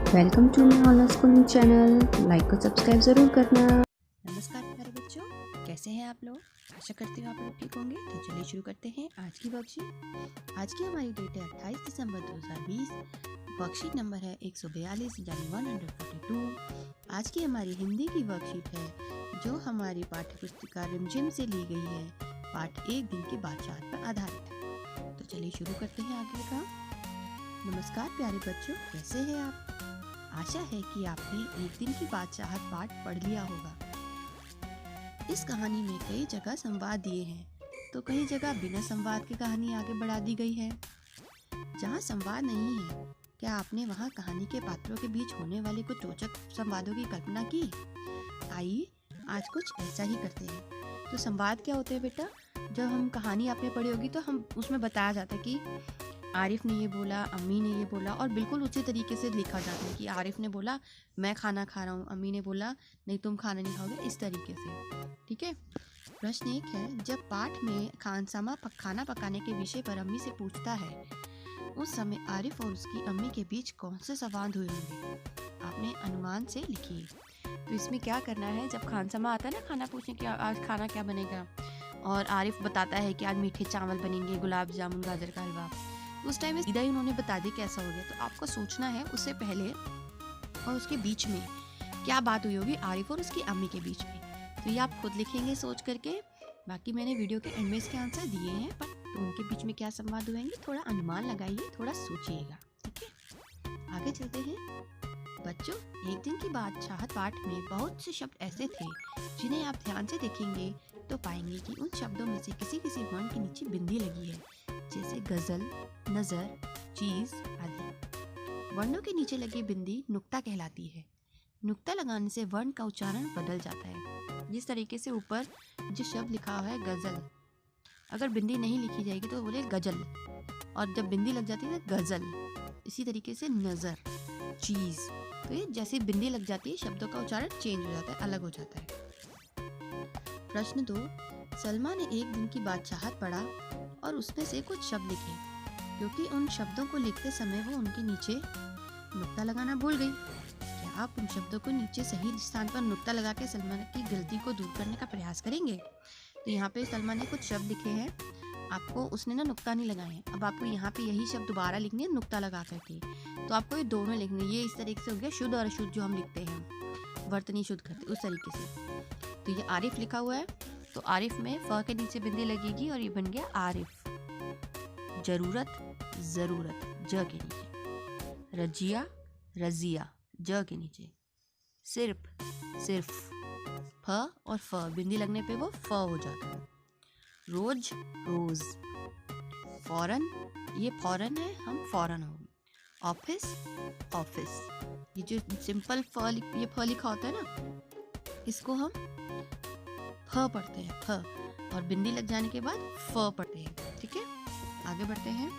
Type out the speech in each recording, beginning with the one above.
Welcome to my online schooling channel. Like और subscribe ज़रूर करना। नमस्कार प्यारे बच्चों, कैसे हैं आप लोग? आशा करती हूँ आप लोग ठीक होंगे। तो चलिए शुरू करते हैं आज की वर्कशीट। आज की हमारी डेट है 28 दिसंबर 2020। वर्कशीट नंबर है 142 यानी 142। आज की हमारी हिंदी की वर्कशीट है जो हमारी पाठ्य पुस्तिका रिमझिम से ली गई है। पाठ एक दिन की बातचीत पर आधारित है। तो चलिए शुरू करते हैं आगे का। नमस्कार प्यारे बच्चों, कैसे हैं आप? आशा है कि आपने एक दिन की बादशाहत पाठ पढ़ लिया होगा। इस कहानी में कई जगह संवाद दिए हैं तो कई जगह बिना संवाद की कहानी आगे बढ़ा दी गई है। जहाँ संवाद नहीं है, क्या आपने वहाँ कहानी के पात्रों के बीच होने वाले कुछ रोचक संवादों की कल्पना की? आइए आज कुछ ऐसा ही करते हैं। तो संवाद क्या होते हैं बेटा? जब हम कहानी आपने पढ़ी होगी तो हम उसमें बताया जाता है कि आरिफ ने ये बोला, अम्मी ने ये बोला, और बिल्कुल उसी तरीके से लिखा जाता है कि आरिफ ने बोला मैं खाना खा रहा हूँ, अम्मी ने बोला नहीं तुम खाना नहीं खाओगे, इस तरीके से। ठीक है। प्रश्न एक है, जब पाठ में खानसामा खाना पकाने के विषय पर अम्मी से पूछता है, उस समय आरिफ और उसकी अम्मी के बीच कौन से संवाद हुए होंगे? आपने अनुमान से लिखिए। तो इसमें क्या करना है, जब खानसामा आता है ना खाना पूछने की आज खाना क्या बनेगा, और आरिफ बताता है कि आज मीठे चावल बनेंगे, गुलाब जामुन, गाजर का हलवा, उस टाइम में सीधा ही उन्होंने बता दिया कैसा हो गया। तो आपको सोचना है उससे पहले और उसके बीच में क्या बात हुई होगी आरिफ और उसकी अम्मी के बीच में। तो ये आप खुद लिखेंगे सोच करके। बाकी मैंने वीडियो के एंड में इसके आंसर दिए हैं, पर तो उनके बीच में क्या संवाद हुएंगे थोड़ा अनुमान लगाइए, थोड़ा सोचिएगा। ठीक है, आगे चलते हैं बच्चों। एक दिन की बादशाहत पाठ में बहुत से शब्द ऐसे थे जिन्हें आप ध्यान से देखेंगे तो पाएंगे कि उन शब्दों में से किसी किसी वर्ण के नीचे बिंदी लगी है, जैसे गजल, नजर, चीज आदि। वर्णों के नीचे लगी बिंदी नुक्ता कहलाती है। नुक्ता लगाने से वर्ण का उच्चारण बदल जाता है। जिस तरीके से ऊपर जो शब्द लिखा हुआ है गजल, अगर बिंदी नहीं लिखी जाएगी तो बोले गजल, और जब बिंदी लग जाती है तो गजल। इसी तरीके से नजर, चीज, तो ये जैसे बिंदी लग जाती है शब्दों का उच्चारण चेंज हो जाता है, अलग हो जाता है। प्रश्न 2, सलमा ने एक दिन की बादशाहत पढ़ा और उसमें से कुछ शब्द लिखे, क्योंकि उन शब्दों को लिखते समय वो उनके नीचे नुक्ता लगाना भूल गई। क्या आप उन शब्दों को नीचे सही स्थान पर नुक्ता लगा के सलमा की गलती को दूर करने का प्रयास करेंगे? तो यहाँ पे सलमा ने कुछ शब्द लिखे हैं, आपको उसने ना नुक्ता नहीं लगाए हैं। अब आपको यहाँ पे यही शब्द दोबारा लिखने हैं नुक्ता लगा करके। तो आपको ये दोनों लिखने, ये इस तरीके से हो गया शुद्ध और अशुद्ध जो हम लिखते हैं, वर्तनी शुद्ध करते उस तरीके से। तो ये आरिफ लिखा हुआ है, तो आरिफ में फ के नीचे बिंदी लगेगी और ये बन गया आरिफ। जरूरत, जरूरत, ज के नीचे। रजिया, रजिया, ज के नीचे। सिर्फ, सिर्फ, फ और फ बिंदी लगने पे वो फ हो जाता है। रोज, रोज। फौरन, ये फौरन है, हम फौरन हो गए। ऑफिस, ऑफिस, ये जो सिंपल ये फ लिखा होता है ना, इसको हम फ पढ़ते हैं, फ, और बिंदी लग जाने के बाद फ पढ़ते हैं। ठीक है, आगे बढ़ते हैं।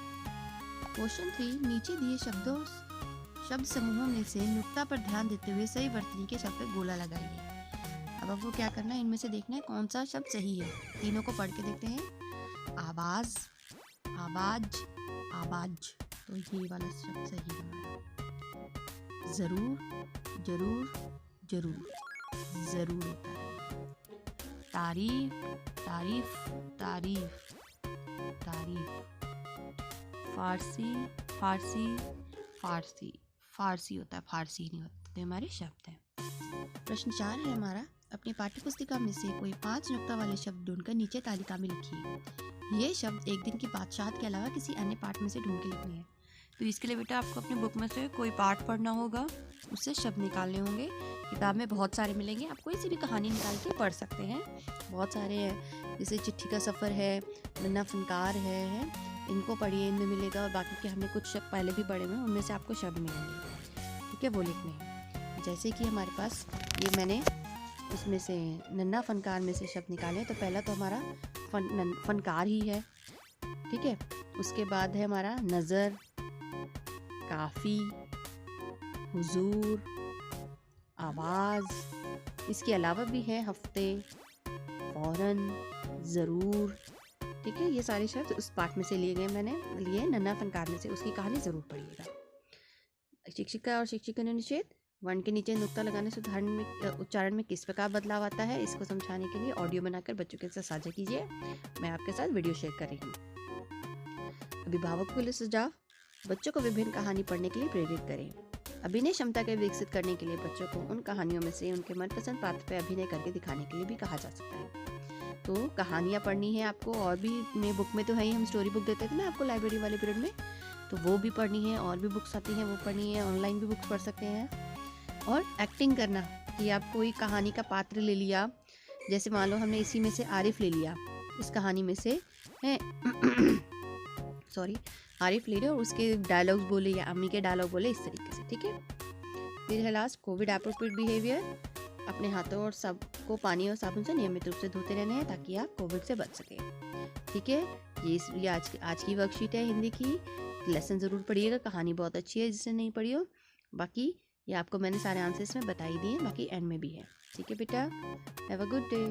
क्वेश्चन 3, नीचे दिए शब्द समूहों में से नुक्ता पर ध्यान देते हुए सही वर्तनी के शब्द पे गोला लगाइए। अब आपको क्या करना है, इनमें से देखना है कौन सा शब्द सही है। तीनों को पढ़ के देखते हैं। आवाज, आवाज, आवाज, तो ये वाला शब्द सही है हमारा। जरूर, जरूर, जरूर, जरूर होता है। तारीफ, तारीफ, तारीफ, तारीफ। फारसी, फारसी, फारसी, फारसी होता है, फारसी नहीं होता। तो हमारे शब्द हैं। प्रश्न 4 है हमारा, अपनी पाठ्य पुस्तिका में से कोई 5 नुक्ता वाले शब्द ढूंढकर नीचे तालिका में लिखिए। ये शब्द एक दिन की बादशाहत के अलावा किसी अन्य पाठ में से ढूंढ के लिखने हैं। तो इसके लिए बेटा आपको अपने बुक में से कोई पाठ पढ़ना होगा, उससे शब्द निकालने होंगे। किताब में बहुत सारे मिलेंगे, आप कोई सी भी कहानी निकाल के पढ़ सकते हैं, बहुत सारे हैं। जैसे चिट्ठी का सफ़र है, नन्ना फनकार है, इनको पढ़िए, इनमें मिलेगा। और बाकी के हमने कुछ शब्द पहले भी पढ़े हुए हैं, उनमें से आपको शब्द मिलेंगे। ठीक है, वो लिखने हैं। जैसे कि हमारे पास ये मैंने उसमें से नन्ना फनकार में से शब्द निकाले। तो पहला तो हमारा फनकार ही है। ठीक है, उसके बाद है हमारा नज़र, काफ़ी, हुजूर, आवाज़। इसके अलावा भी है हफ्ते, फौरन, ज़रूर। ठीक है, ये सारे शब्द उस पाठ में से लिए गए, मैंने लिए नन्ना फनकार में से। उसकी कहानी ज़रूर पढ़िएगा। शिक्षिका और शिक्षक अनुच्छेद 1 के नीचे नुक्ता लगाने से उच्चारण में किस प्रकार बदलाव आता है, इसको समझाने के लिए ऑडियो बनाकर बच्चों के साथ साझा कीजिए। मैं आपके साथ वीडियो शेयर कर रही हूँ। अभिभावक के लिए सुझाव, बच्चों को विभिन्न कहानी पढ़ने के लिए प्रेरित करें। अभिनय क्षमता के विकसित करने के लिए बच्चों को उन कहानियों में से उनके मनपसंद पात्र पर अभिनय करके दिखाने के लिए भी कहा जा सकता है। तो कहानियाँ पढ़नी है आपको, और भी मैं बुक में तो है ही, हम स्टोरी बुक देते थे ना आपको लाइब्रेरी वाले पीरियड में, तो वो भी पढ़नी है। और भी बुक्स आती हैं वो पढ़नी है, ऑनलाइन भी बुक्स पढ़ सकते हैं। और एक्टिंग करना कि आप कोई कहानी का पात्र ले लिया, जैसे मान लो हमने इसी में से आरिफ ले लिया, इस कहानी में से है आरिफ ले लिया और उसके डायलॉग्स बोले या अम्मी के डायलॉग बोले, इस तरीके से, ठीक है। फिर है लास्ट कोविड एप्रोप्रिएट बिहेवियर, अपने हाथों और सबको पानी और साबुन से नियमित रूप से धोते रहना है ताकि आप कोविड से बच सकें, ठीक है। ये आज की वर्कशीट है हिंदी की, लेसन ज़रूर पढ़िएगा, कहानी बहुत अच्छी है जिसने नहीं पढ़ी हो। बाकी ये आपको मैंने सारे आंसर्स में बता ही दिए, बाकी एंड में भी है, ठीक है बेटा। Have a good day.